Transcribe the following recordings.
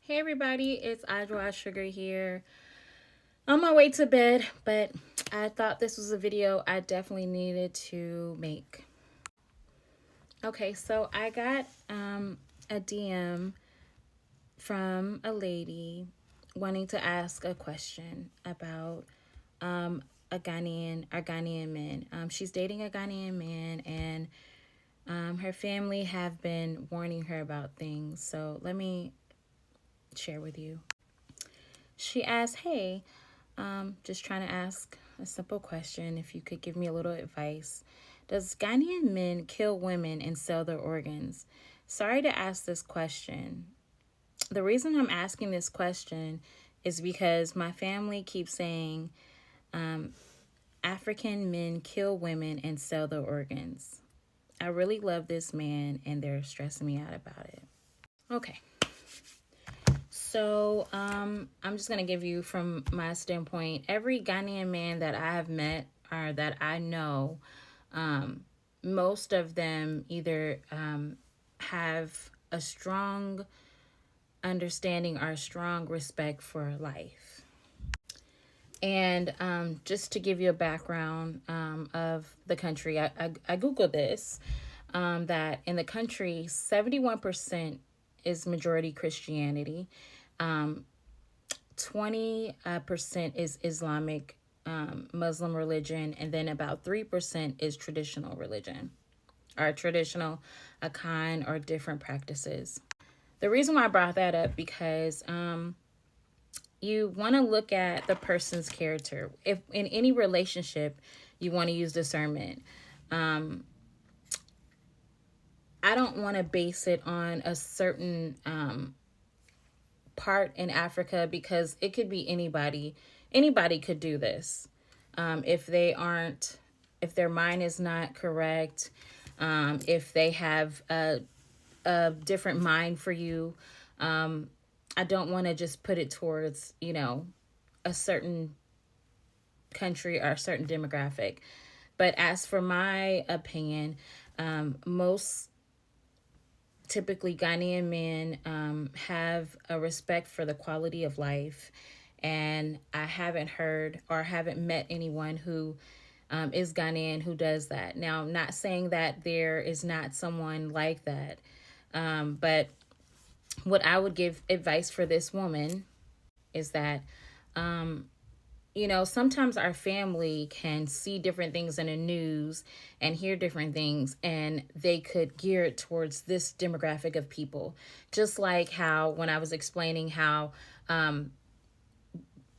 Hey everybody, it's Adwoa-Sugar here. On my way to bed, but I thought this was a video I definitely needed to make. Okay, so I got a DM from a lady wanting to ask a question about a Ghanaian man. She's dating a Ghanaian man, and her family have been warning her about things. So let me share with you. She asked, "Hey, just trying to ask a simple question. If you could give me a little advice. Does Ghanaian men kill women and sell their organs?" Sorry to ask this question. The reason I'm asking this question is because my family keeps saying African men kill women and sell their organs. I really love this man and they're stressing me out about it. Okay. So, I'm just going to give you from my standpoint, every Ghanaian man that I have met or that I know, most of them either have a strong understanding or a strong respect for life. And just to give you a background of the country, I Googled this, that in the country, 71% is majority Christianity. 20% is Islamic Muslim religion, and then about 3% is traditional religion or traditional Akan or different practices. The reason why I brought that up because you want to look at the person's character. If in any relationship you want to use discernment, I don't want to base it on a certain part in Africa because it could be anybody. Anybody could do this. If their mind is not correct, if they have a different mind for you, I don't want to just put it towards, a certain country or a certain demographic. But as for my opinion, most typically Ghanaian men have a respect for the quality of life. And I haven't heard or haven't met anyone who is Ghanaian who does that. Now, I'm not saying that there is not someone like that. But what I would give advice for this woman is that, sometimes our family can see different things in the news and hear different things, and they could gear it towards this demographic of people. Just like how when I was explaining how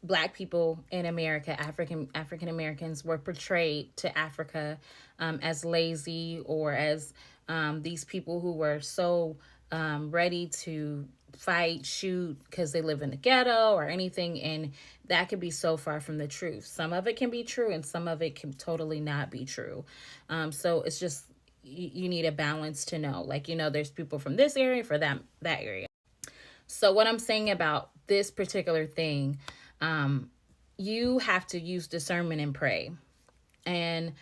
Black people in America, African Americans, were portrayed to Africa as lazy or as these people who were so ready to fight, shoot because they live in the ghetto or anything, and that could be so far from the truth. Some of it can be true, and some of it can totally not be true. So it's just you need a balance to know. Like, there's people from this area for that area. So what I'm saying about this particular thing, you have to use discernment and pray. And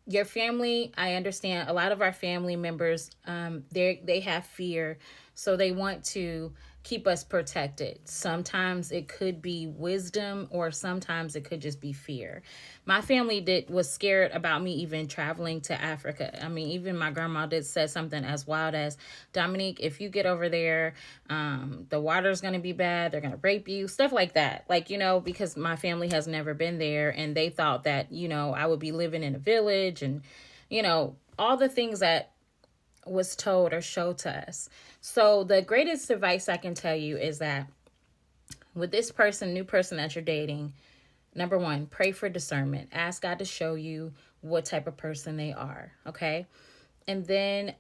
your family, I understand a lot of our family members, they have fear, so they want to keep us protected. Sometimes it could be wisdom, or sometimes it could just be fear. My family was scared about me even traveling to Africa. I mean, even my grandma did say something as wild as, "Dominique, if you get over there, the water's going to be bad. They're going to rape you," stuff like that. Like, because my family has never been there, and they thought that, I would be living in a village and, all the things that was told or showed to us. So the greatest advice I can tell you is that with this new person that you're dating, number one, pray for discernment. Ask God to show you what type of person they are, okay? And then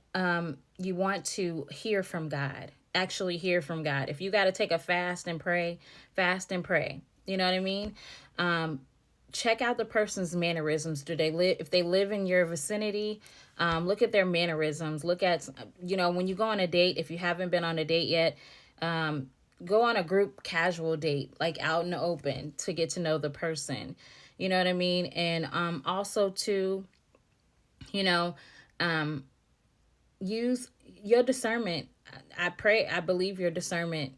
you want to hear from God. Actually hear from God. If you got to take a fast and pray, fast and pray. You know what I mean? Check out the person's mannerisms. Do they live? If they live in your vicinity, look at their mannerisms. Look at, when you go on a date, if you haven't been on a date yet, go on a group casual date, like out in the open, to get to know the person. You know what I mean? And also to, use your discernment. I believe your discernment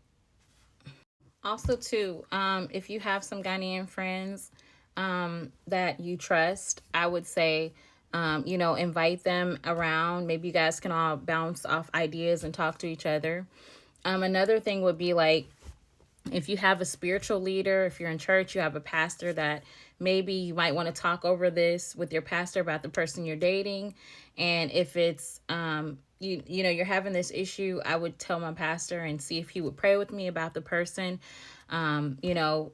Also, too, if you have some Ghanaian friends that you trust, I would say, invite them around. Maybe you guys can all bounce off ideas and talk to each other. Another thing would be like, if you have a spiritual leader, if you're in church, you have a pastor that maybe you might want to talk over this with your pastor about the person you're dating. And if it's, you're having this issue, I would tell my pastor and see if he would pray with me about the person. Um, you know,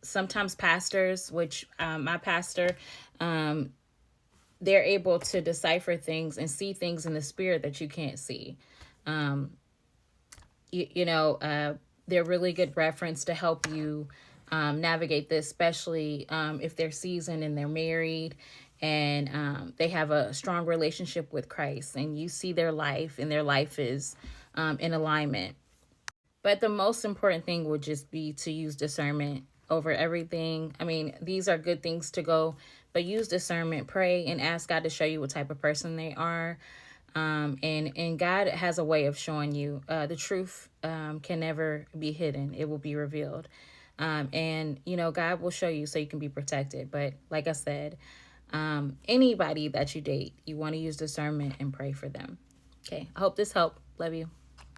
Sometimes pastors, which my pastor, they're able to decipher things and see things in the spirit that you can't see. Um, you, you know, uh, they're really good reference to help you navigate this, especially if they're seasoned and they're married and they have a strong relationship with Christ and you see their life and their life is in alignment. But the most important thing would just be to use discernment over everything. I mean, these are good things to go, but use discernment, pray, and ask God to show you what type of person they are. And God has a way of showing you the truth can never be hidden. It will be revealed. And, God will show you so you can be protected. But like I said, anybody that you date, you want to use discernment and pray for them. Okay. I hope this helped. Love you.